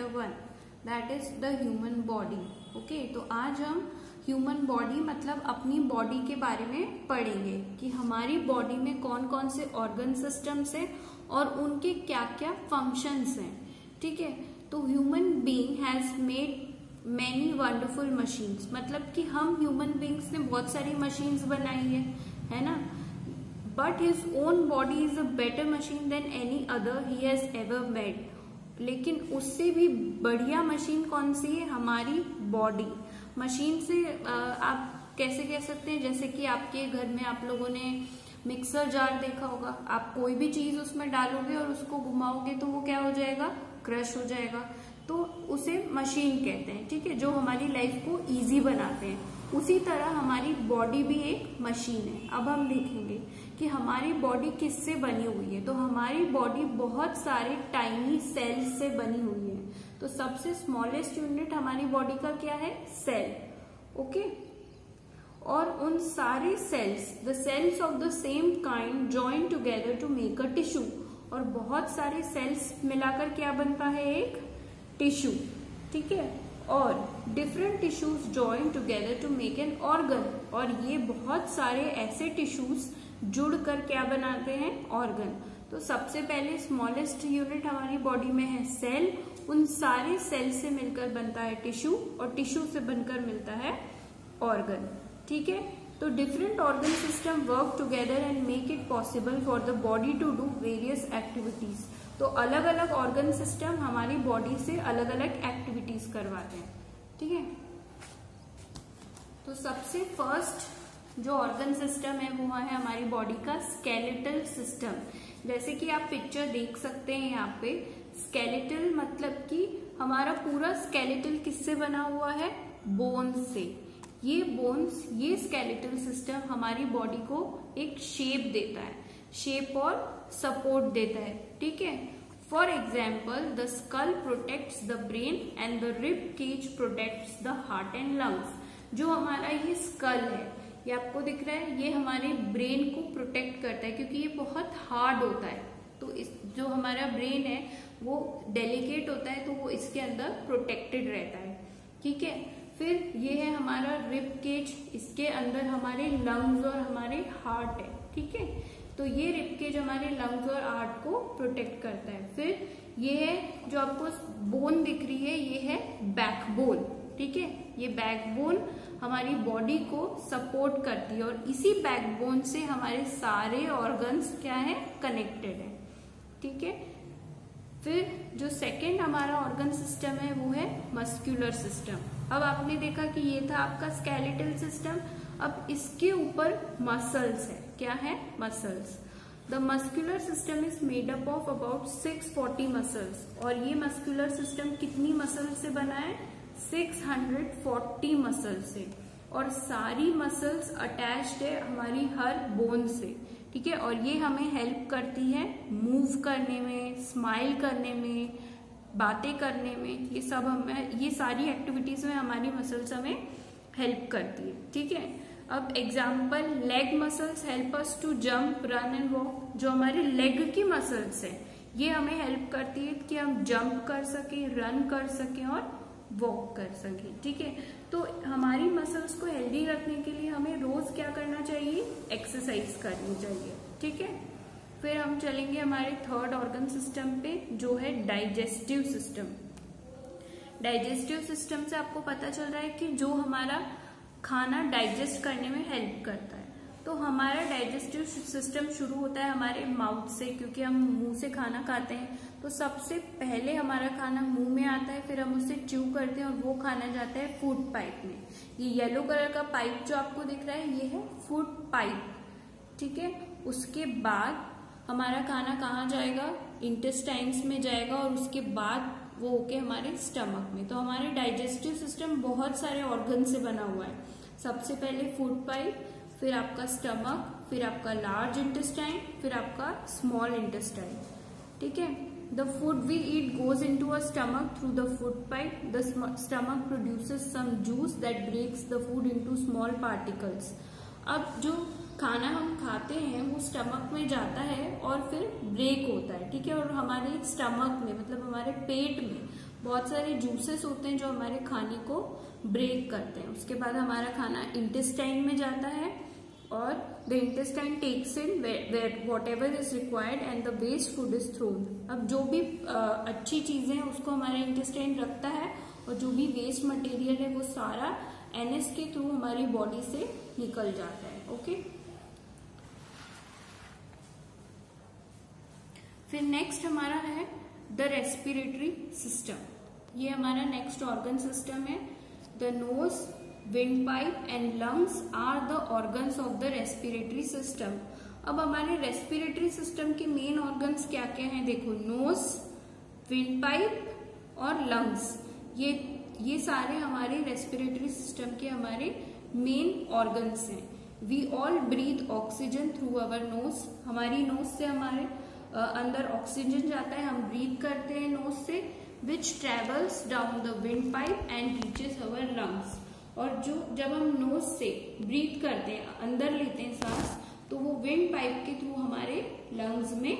1, that is the human body. Okay, तो आज हम ह्यूमन बॉडी मतलब अपनी बॉडी के बारे में पढ़ेंगे कि हमारी बॉडी में कौन कौन से ऑर्गन सिस्टम्स हैं और उनके क्या क्या फंक्शंस हैं। ठीक है, तो human being has made many wonderful machines, मतलब कि हम ह्यूमन बीइंग्स ने बहुत सारी मशीन्स बनाई है ना, but his own body is a better machine than any other he has ever made. लेकिन उससे भी बढ़िया मशीन कौन सी है? हमारी बॉडी। मशीन से आप कैसे कह सकते हैं, जैसे कि आपके घर में आप लोगों ने मिक्सर जार देखा होगा, आप कोई भी चीज उसमें डालोगे और उसको घुमाओगे तो वो क्या हो जाएगा? क्रश हो जाएगा। तो उसे मशीन कहते हैं। ठीक है, जो हमारी लाइफ को इजी बनाते हैं। उसी तरह हमारी बॉडी भी एक मशीन है। अब हम देखेंगे कि हमारी बॉडी किससे बनी हुई है। तो हमारी बॉडी बहुत सारे टाइनी सेल्स से बनी हुई है। तो सबसे स्मॉलेस्ट यूनिट हमारी बॉडी का क्या है? सेल। ओके, और उन सारे cells, the cells of the same kind join together to make a tissue. और बहुत सारे सेल्स मिलाकर क्या बनता है? एक टिश्यू। ठीक है, और different tissues join together to make an organ. और ये बहुत सारे ऐसे टिश्यूज जुड़कर क्या बनाते हैं? ऑर्गन। तो सबसे पहले स्मॉलेस्ट यूनिट हमारी बॉडी में है सेल। उन सारे सेल से मिलकर बनता है टिश्यू, और टिश्यू से बनकर मिलता है ऑर्गन। ठीक है, तो different organ system work together and make it possible for the body to do various activities. तो अलग अलग ऑर्गन सिस्टम हमारी बॉडी से अलग अलग एक्टिविटीज करवाते हैं। ठीक है, तो सबसे फर्स्ट जो ऑर्गन सिस्टम है वो है हमारी बॉडी का स्केलेटल सिस्टम। जैसे कि आप पिक्चर देख सकते हैं यहाँ पे, स्केलेटल मतलब कि हमारा पूरा स्केलेटल किससे बना हुआ है? बोन्स से। ये बोन्स, ये स्केलेटल सिस्टम हमारी बॉडी को एक शेप देता है, शेप और सपोर्ट देता है। ठीक है, for example the skull protects the brain and the rib cage protects the heart and lungs. जो हमारा ये स्कल है, ये आपको दिख रहा है, ये हमारे ब्रेन को प्रोटेक्ट करता है क्योंकि ये बहुत हार्ड होता है। तो इस जो हमारा ब्रेन है वो डेलिकेट होता है, तो वो इसके अंदर प्रोटेक्टेड रहता है। ठीक है, फिर ये है हमारा रिब केज, इसके अंदर हमारे लंग्स और हमारे हार्ट है। ठीक है, तो ये रिब केज हमारे लंग्स और हार्ट को प्रोटेक्ट करता है। फिर ये है जो आपको बोन दिख रही है, ये है बैकबोन। ठीक है, ये बैकबोन हमारी बॉडी को सपोर्ट करती है और इसी बैकबोन से हमारे सारे ऑर्गन्स क्या है? कनेक्टेड है। ठीक है, फिर जो सेकेंड हमारा ऑर्गन सिस्टम है वो है मस्कुलर सिस्टम। अब आपने देखा कि ये था आपका स्केलेटल सिस्टम, अब इसके ऊपर मसल्स है। क्या है? Muscles. The muscular system is made up of about 640 muscles. और ये मस्कुलर सिस्टम कितनी मसल से बना है? 640 मसल से। और सारी मसल्स अटैच्ड है हमारी हर बोन से। ठीक है, और ये हमें हेल्प करती है मूव करने में, स्माइल करने में, बातें करने में। ये सब हमें, ये सारी एक्टिविटीज में हमारी मसल्स हमें हेल्प करती है। ठीक है, अब example, leg muscles help us to jump, run and walk. जो हमारे लेग की मसल्स है ये हमें हेल्प करती है कि हम जंप कर सके, रन कर सके और वॉक कर सके। ठीक है, तो हमारी मसल्स को हेल्दी रखने के लिए हमें रोज क्या करना चाहिए? एक्सरसाइज करनी चाहिए। ठीक है, फिर हम चलेंगे हमारे थर्ड ऑर्गन सिस्टम पे जो है डाइजेस्टिव सिस्टम। डाइजेस्टिव सिस्टम से आपको पता चल रहा है कि जो हमारा खाना डाइजेस्ट करने में हेल्प करता है। तो हमारा डाइजेस्टिव सिस्टम शुरू होता है हमारे माउथ से, क्योंकि हम मुंह से खाना खाते हैं। तो सबसे पहले हमारा खाना मुंह में आता है, फिर हम उसे च्यू करते हैं और वो खाना जाता है फूड पाइप में। ये येलो कलर का पाइप जो आपको दिख रहा है ये है फूड पाइप। ठीक है, उसके बाद हमारा खाना कहाँ जाएगा? इंटेस्टाइन्स में जाएगा और उसके बाद वो होके हमारे स्टमक में। तो हमारे डाइजेस्टिव सिस्टम बहुत सारे ऑर्गन से बना हुआ है। सबसे पहले फूड पाइप, फिर आपका स्टमक, फिर आपका लार्ज इंटेस्टाइन, फिर आपका स्मॉल इंटेस्टाइन। ठीक है, the food we eat goes into a stomach through the food pipe. The stomach produces some juice that breaks the food into small particles. अब जो खाना हम खाते हैं वो स्टमक में जाता है और फिर ब्रेक होता है। ठीक है, और हमारे स्टमक में मतलब हमारे पेट में बहुत सारे जूसेस होते हैं जो हमारे खाने को ब्रेक करते हैं। उसके बाद हमारा खाना इंटेस्टाइन में जाता है और the intestine takes in whatever is required and the waste food is thrown. अब जो भी अच्छी चीजें हैं उसको हमारा इंटेस्टाइन रखता है और जो भी वेस्ट मटेरियल है वो सारा एनएस के थ्रू हमारी बॉडी से निकल जाता है। ओके, फिर नेक्स्ट हमारा है द रेस्पिरेटरी सिस्टम। ये हमारा नेक्स्ट ऑर्गन सिस्टम है। The nose, wind pipe and lungs are the organs of the respiratory system. अब हमारे रेस्पिरेटरी सिस्टम के मेन ऑर्गन्स क्या क्या हैं? देखो, नोज, विंड पाइप और लंग्स, ये सारे हमारे रेस्पिरेटरी सिस्टम के हमारे मेन ऑर्गन्स हैं। We all breathe oxygen through our nose. हमारी नोज से हमारे अंदर ऑक्सीजन जाता है, हम ब्रीथ करते हैं नोज से, which travels down the wind pipe and reaches our lungs. और जब हम नोज से ब्रीथ करते हैं, अंदर लेते हैं सांस, तो वो विंड पाइप के थ्रू हमारे लंग्स में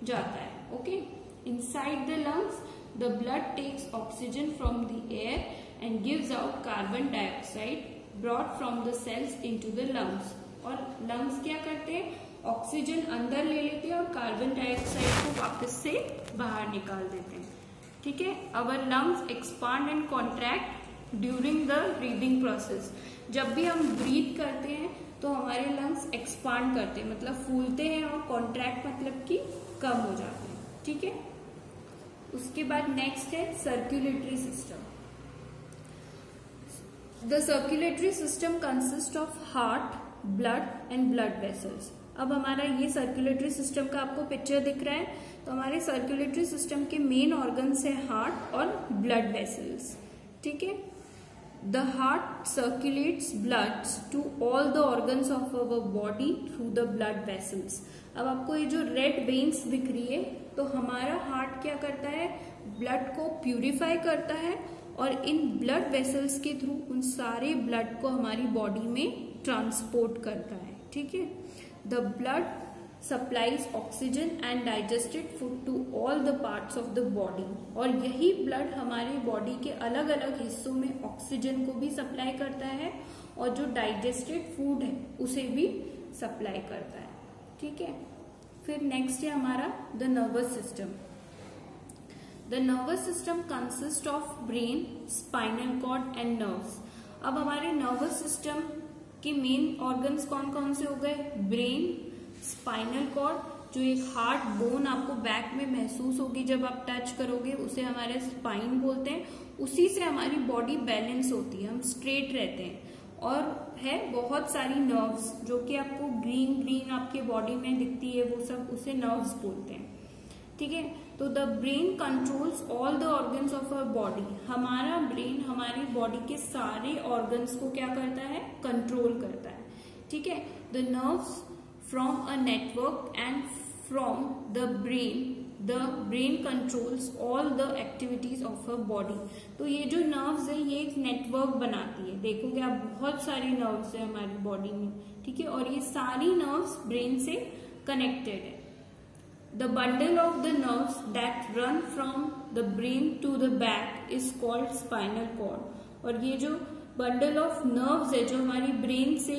जाता है। Okay, inside the lungs the blood takes oxygen from the air and gives out carbon dioxide brought from the cells into the lungs. और लंग्स क्या करते हैं? ऑक्सीजन अंदर ले लेते हैं और कार्बन डाइऑक्साइड को वापस से बाहर निकाल देते हैं। ठीक है, our lungs expand and contract during the breathing process. जब भी हम ब्रीथ करते हैं तो हमारे लंग्स एक्सपांड करते हैं, मतलब फूलते हैं, और कॉन्ट्रैक्ट मतलब कि कम हो जाते हैं। ठीक है, उसके बाद नेक्स्ट है circulatory system. The circulatory system consist of heart, blood and blood vessels. अब हमारा ये सर्कुलेटरी सिस्टम का आपको पिक्चर दिख रहा है, तो हमारे सर्कुलेटरी सिस्टम के मेन ऑर्गन्स है हार्ट और ब्लड वेसल्स। ठीक है, the heart circulates blood to all the organs of our body through the blood vessels. अब आपको ये जो रेड वेन्स दिख रही है, तो हमारा हार्ट क्या करता है? ब्लड को प्यूरिफाई करता है और इन ब्लड वेसल्स के थ्रू उन सारे ब्लड को हमारी बॉडी में ट्रांसपोर्ट करता है। ठीक है, the blood supplies oxygen and digested food to all the parts of the body. और यही ब्लड हमारे बॉडी के अलग अलग हिस्सों में ऑक्सीजन को भी सप्लाई करता है और जो डाइजेस्टेड फूड है उसे भी सप्लाई करता है। ठीक है, फिर नेक्स्ट है हमारा the nervous system. The nervous system consist of brain, spinal cord and nerves. अब हमारे नर्वस सिस्टम के मेन ऑर्गन्स कौन कौन से हो गए? ब्रेन, स्पाइनल कॉर्ड, जो एक हार्ट बोन आपको बैक में महसूस होगी जब आप टच करोगे, उसे हमारे स्पाइन बोलते हैं। उसी से हमारी बॉडी बैलेंस होती है, हम स्ट्रेट रहते हैं। और है बहुत सारी नर्व्स जो कि आपको ग्रीन ग्रीन आपके बॉडी में दिखती है, वो सब उसे नर्व्स बोलते हैं। ठीक है, तो the brain controls all the organs of our body. हमारा ब्रेन हमारी बॉडी के सारे ऑर्गन्स को क्या करता है? कंट्रोल करता है। ठीक है, the nerves from a network and from the brain controls all the activities of a body. तो ये जो नर्व्स है ये एक नेटवर्क बनाती है। देखोगे आप बहुत सारी नर्व्स है हमारी बॉडी में। ठीक है, और ये सारी नर्व्स ब्रेन से कनेक्टेड है। The bundle of the nerves that run from the brain to the back is called spinal cord. और ये जो बंडल ऑफ नर्व्स है जो हमारी ब्रेन से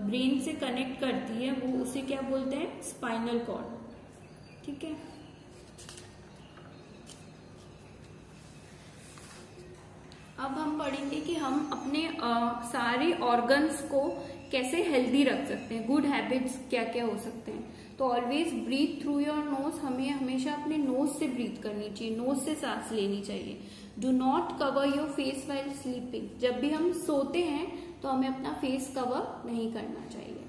ब्रेन से कनेक्ट करती है, वो उसे क्या बोलते हैं? Spinal cord. ठीक है, अब हम पढ़ेंगे कि हम अपने सारे ऑर्गन्स को कैसे हेल्दी रख सकते हैं। गुड हैबिट्स क्या क्या हो सकते हैं? तो always breathe through your nose. हमें हमेशा अपने नोज से ब्रीथ करनी चाहिए, नोज से सांस लेनी चाहिए। Do not cover your face while sleeping. जब भी हम सोते हैं तो हमें अपना फेस कवर नहीं करना चाहिए।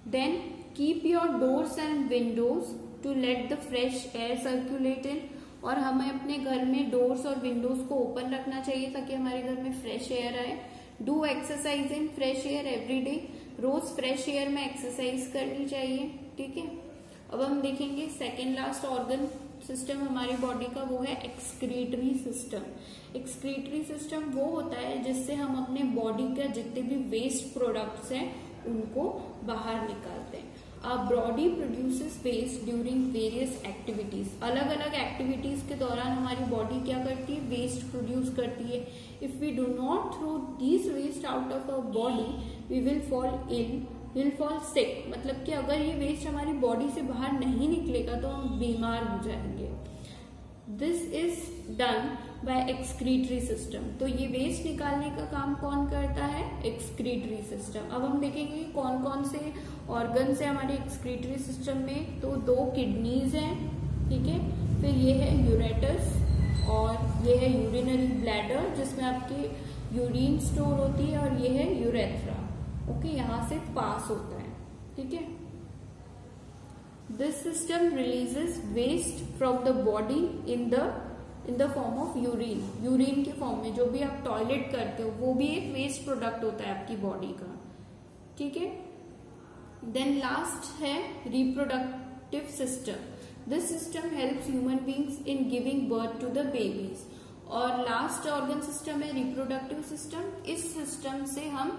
Then keep your doors and windows to let the fresh air circulate in. और हमें अपने घर में डोर्स और विंडोज को ओपन रखना चाहिए ताकि हमारे घर में फ्रेश एयर आए। Do exercise in fresh air every day. रोज फ्रेश एयर में एक्सरसाइज करनी चाहिए। ठीक है, अब हम देखेंगे सेकेंड लास्ट ऑर्गन सिस्टम हमारी बॉडी का, वो है एक्सक्रीटरी सिस्टम। एक्सक्रीटरी सिस्टम वो होता है जिससे हम अपने बॉडी का जितने भी वेस्ट प्रोडक्ट्स हैं उनको बाहर निकालते हैं। Body produces waste during various activities. अलग अलग एक्टिविटीज के दौरान हमारी बॉडी क्या करती है, वेस्ट प्रोड्यूस करती है। If we do not throw this waste out of our body we will fall ill, will fall sick. मतलब कि अगर ये वेस्ट हमारी बॉडी से बाहर नहीं निकलेगा तो हम बीमार हो जाएंगे। This is done by excretory system. तो ये वेस्ट निकालने का काम कौन करता है, एक्सक्रीटरी सिस्टम। अब हम देखेंगे कौन कौन से ऑर्गन्स है हमारे एक्सक्रीटरी सिस्टम में। तो 2 किडनीज हैं, ठीक है, फिर ये है यूरेटस और ये है यूरिनरी ब्लैडर जिसमें आपकी यूरिन स्टोर होती है, और ये है यूरेथ्रा। ओके, यहाँ से पास होता है, ठीक है। This system releases waste from the body in the form of urine। Urine के फॉर्म में जो भी आप टॉयलेट करते हो वो भी एक वेस्ट प्रोडक्ट होता है आपकी बॉडी का, ठीक है। देन लास्ट है reproductive system. This system helps human beings in giving birth to the babies. और लास्ट ऑर्गन सिस्टम है रिप्रोडक्टिव सिस्टम। इस सिस्टम से हम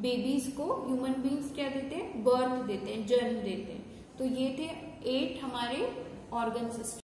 बेबीज को, ह्यूमन बींग्स क्या देते हैं, बर्थ देते हैं, जन्म देते हैं। तो ये थे 8 हमारे ऑर्गन सिस्टम।